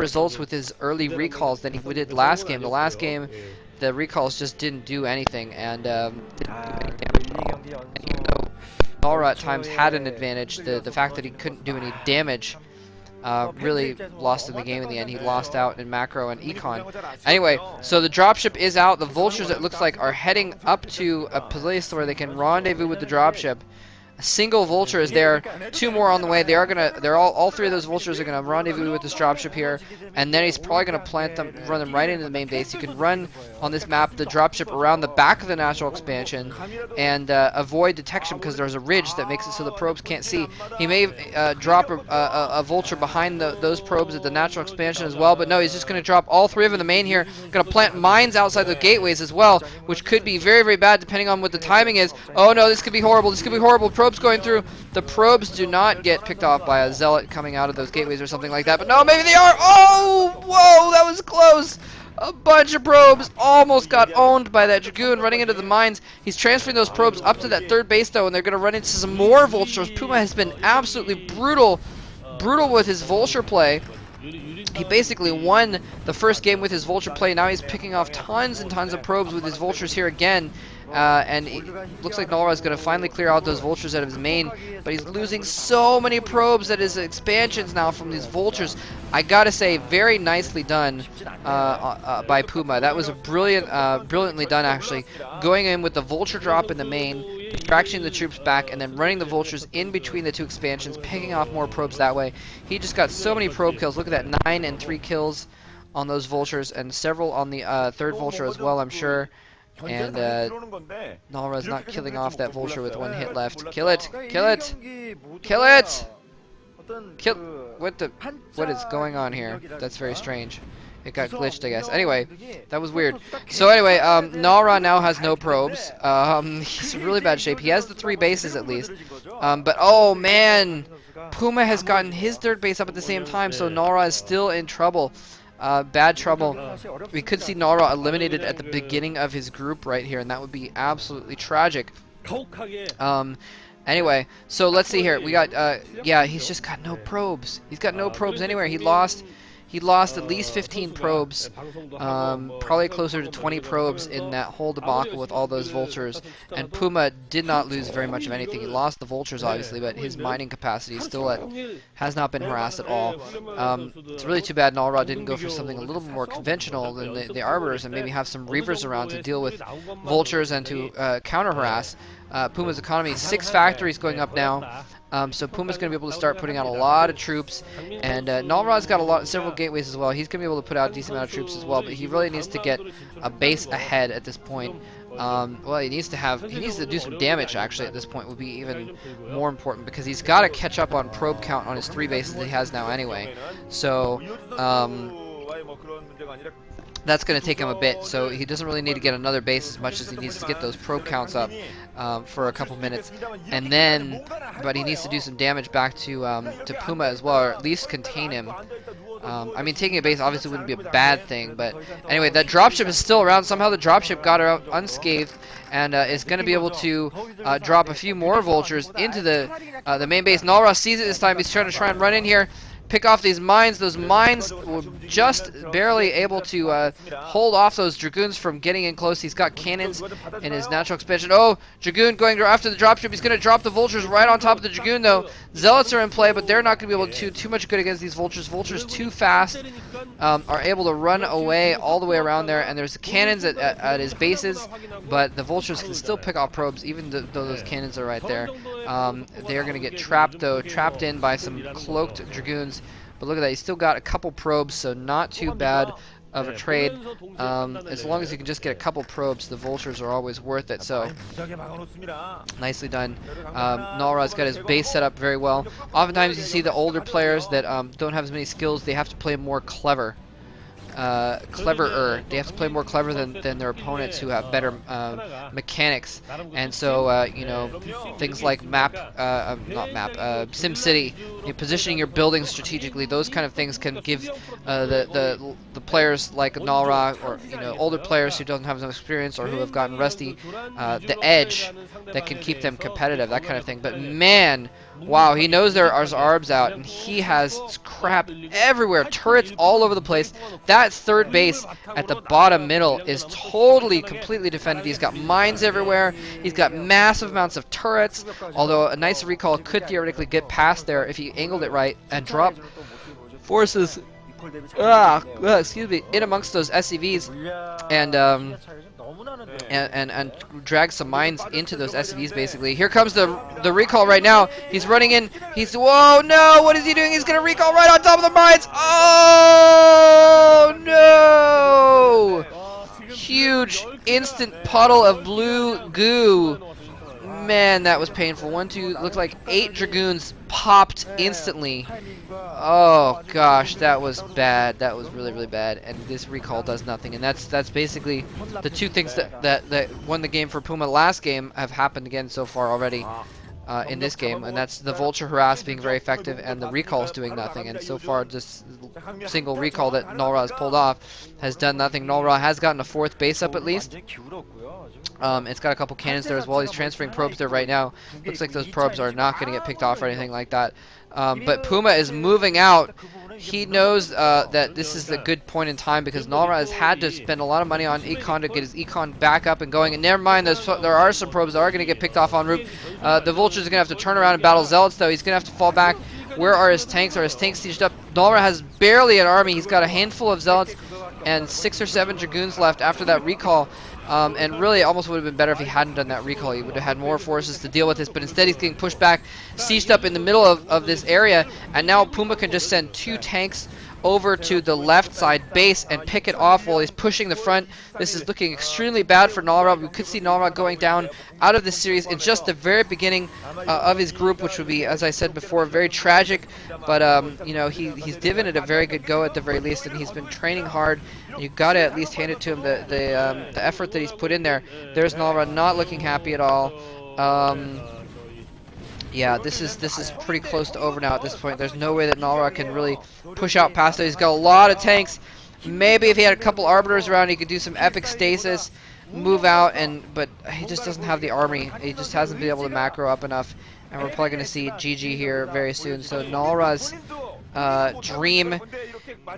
results with his early recalls than he did last game. The last game, the recalls just didn't do anything, and even though Ro8 at times had an advantage, the fact that he couldn't do any damage really lost in the game in the end. He lost out in macro and econ. Anyway, so the dropship is out. The vultures, it looks like, are heading up to a place where they can rendezvous with the dropship. A single vulture is there, 2 more on the way. All 3 of those vultures are gonna rendezvous with this dropship here, and then he's probably gonna plant them, run them right into the main base. You can run on this map the dropship around the back of the natural expansion and avoid detection because there's a ridge that makes it so the probes can't see. He may drop a vulture behind those probes at the natural expansion as well, but no, he's just gonna drop all 3 of them in the main here. Gonna plant mines outside the gateways as well, which could be very, very bad depending on what the timing is. Oh no, this could be horrible. This could be horrible. Probes going through. The probes do not get picked off by a zealot coming out of those gateways or something like that, but no, maybe they are. Oh, whoa, that was close. A bunch of probes almost got owned by that Dragoon running into the mines. He's transferring those probes up to that 3rd base though, and they're going to run into some more vultures. Puma has been absolutely brutal with his vulture play. He basically won the first game with his vulture play. Now he's picking off tons and tons of probes with his vultures here again. And it looks like Ro8 is going to finally clear out those vultures out of his main, but he's losing so many probes at his expansions now from these vultures. I gotta say, very nicely done by Puma. That was a brilliantly done actually. Going in with the vulture drop in the main, distracting the troops back, and then running the vultures in between the 2 expansions, picking off more probes that way. He just got so many probe kills. Look at that, 9 and 3 kills on those vultures, and several on the 3rd vulture as well, I'm sure. And Ro8's not killing off that vulture with 1 hit left. Kill it! Kill it! Kill it! Kill! What is going on here? That's very strange. It got glitched, I guess. Anyway, that was weird. So anyway, Ro8 now has no probes. He's in really bad shape. He has the 3 bases at least. But oh man, Puma has gotten his 3rd base up at the same time, so Ro8 is still in trouble. Bad trouble. We could see Ro8 eliminated at the beginning of his group right here, and that would be absolutely tragic. Anyway, so let's see here. We got, yeah, he's just got no probes. He's got no probes anywhere. He lost at least 15 probes, probably closer to 20 probes in that whole debacle with all those vultures. And Puma did not lose very much of anything. He lost the vultures, obviously, but his mining capacity is still has not been harassed at all. It's really too bad Ro8 didn't go for something a little more conventional than the Arbiters and maybe have some Reavers around to deal with vultures and to counter-harass. Puma's economy, 6 factories going up now. So Puma's going to be able to start putting out a lot of troops, and Ro8's got several gateways as well. He's going to be able to put out a decent amount of troops as well, but he really needs to get a base ahead at this point. Well, he needs to do some damage actually at this point would be even more important, because he's got to catch up on probe count on his 3 bases that he has now anyway. So that's going to take him a bit, so he doesn't really need to get another base as much as he needs to get those probe counts up for a couple minutes, and then, but he needs to do some damage back to Puma as well, or at least contain him. I mean, taking a base obviously wouldn't be a bad thing, but anyway, that dropship is still around. Somehow the dropship got out unscathed, and is going to be able to drop a few more vultures into the main base. Ro8 sees it this time. He's trying to run in here, pick off these mines. Those mines were just barely able to hold off those Dragoons from getting in close. He's got cannons in his natural expansion. Oh, Dragoon going after the dropship. He's going to drop the vultures right on top of the Dragoon, though. Zealots are in play, but they're not going to be able to do too much good against these vultures. Vultures too fast, are able to run away all the way around there, and there's cannons at his bases, but the vultures can still pick off probes even though those cannons are right there. They are going to get trapped in by some cloaked Dragoons. But look at that, he's still got a couple probes, so not too bad of a trade. As long as you can just get a couple probes, the vultures are always worth it. So nicely done. Ro8's got his base set up very well. Oftentimes you see the older players that don't have as many skills, they have to play more cleverer. They have to play more clever than their opponents who have better mechanics, and so you know, things like SimCity, positioning your buildings strategically, those kind of things can give the players like Ro8, or older players who don't have enough experience or who have gotten rusty, the edge that can keep them competitive, that kind of thing. But man, Wow, he knows there are arbs out, and he has crap everywhere. Turrets all over the place. That third base at the bottom middle is totally, completely defended. He's got mines everywhere. He's got massive amounts of turrets, although a nice recall could theoretically get past there if he angled it right and drop forces excuse me, in amongst those SCVs and drag some mines into those SCVs basically. Here comes the recall right now. He's running in. He's, whoa, no, what is he doing? He's gonna recall right on top of the mines. Oh no! Huge instant puddle of blue goo. Man, that was painful. 1, 2, looked like 8 Dragoons popped instantly. Oh gosh, that was bad. That was really, really bad. And this recall does nothing. And that's basically the two things that won the game for Puma last game have happened again so far already in this game. And that's the Vulture Harass being very effective and the recalls doing nothing. And so far, this single recall that Nullra has pulled off has done nothing. Nullra has gotten a 4th base up at least. It's got a couple cannons there as well. He's transferring probes there right now. Looks like those probes are not going to get picked off or anything like that. But Puma is moving out. He knows that this is a good point in time because Nullra has had to spend a lot of money on Econ to get his Econ back up and going. And never mind, there are some probes that are going to get picked off en route. The Vulture's going to have to turn around and battle Zealots, though. He's going to have to fall back. Where are his tanks? Are his tanks sieged up? Nullra has barely an army. He's got a handful of Zealots and 6 or 7 Dragoons left after that recall. And really, it almost would have been better if he hadn't done that recall. He would have had more forces to deal with this, but instead he's getting pushed back, sieged up in the middle of this area, and now Puma can just send 2 tanks over to the left side base and pick it off while he's pushing the front. This is looking extremely bad for Nullra. We could see Nullra going down out of this series in just the very beginning of his group, which would be, as I said before, very tragic. But you know, he's given it a very good go at the very least, and he's been training hard. You got to at least hand it to him, the effort that he's put in there. There's Nullra not looking happy at all. Yeah, this is pretty close to over now at this point. There's no way that Nullra can really push out past it. He's got a lot of tanks. Maybe if he had a couple arbiters around, he could do some epic stasis, move out, but he just doesn't have the army. He just hasn't been able to macro up enough, and we're probably going to see GG here very soon. So Nullra's dream,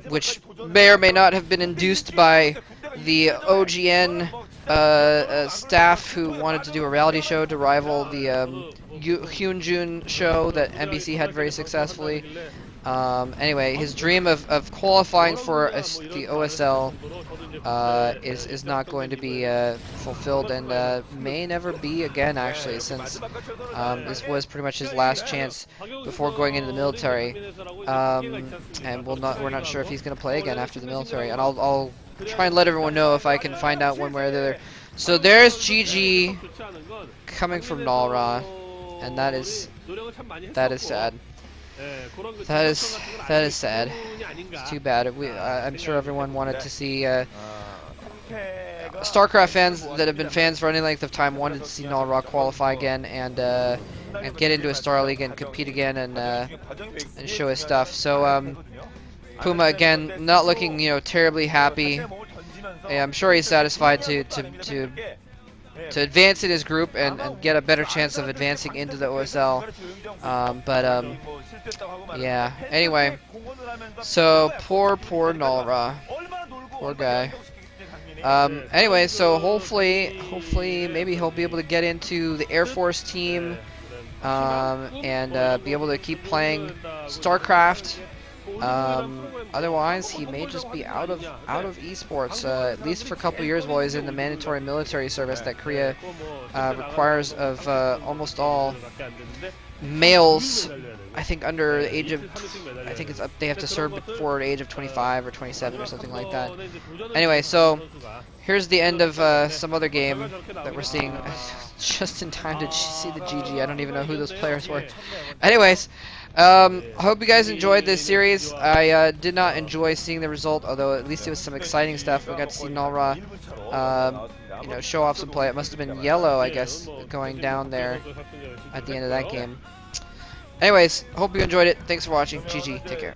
which may or may not have been induced by the OGN staff who wanted to do a reality show to rival the Hyunjun show that NBC had very successfully. Anyway, his dream of qualifying for the OSL is not going to be fulfilled, and may never be again, actually, since this was pretty much his last chance before going into the military. And we're not sure if he's going to play again after the military. And I'll try and let everyone know if I can find out one way or the other. So there's GG coming from Nullra, and that is sad. That is sad. It's too bad. I'm sure everyone wanted to see StarCraft fans that have been fans for any length of time wanted to see Nullra qualify again and get into a Star League and compete again and show his stuff. So Puma again not looking terribly happy. I'm sure he's satisfied to advance in his group and get a better chance of advancing into the OSL. Yeah, anyway, so poor Nullra, poor guy. Anyway, so hopefully maybe he'll be able to get into the Air Force team and be able to keep playing StarCraft. Otherwise, he may just be out of esports, at least for a couple years while he's in the mandatory military service that Korea requires of almost all males. I think under the age of, I think it's up, they have to serve before the age of 25 or 27 or something like that. Anyway, so here's the end of some other game that we're seeing just in time to see the GG. I don't even know who those players were. Anyways, I hope you guys enjoyed this series. I did not enjoy seeing the result, although at least it was some exciting stuff. We got to see Nullra show off some play. It must have been yellow, I guess, going down there at the end of that game. Anyways, hope you enjoyed it. Thanks for watching. GG. Take care.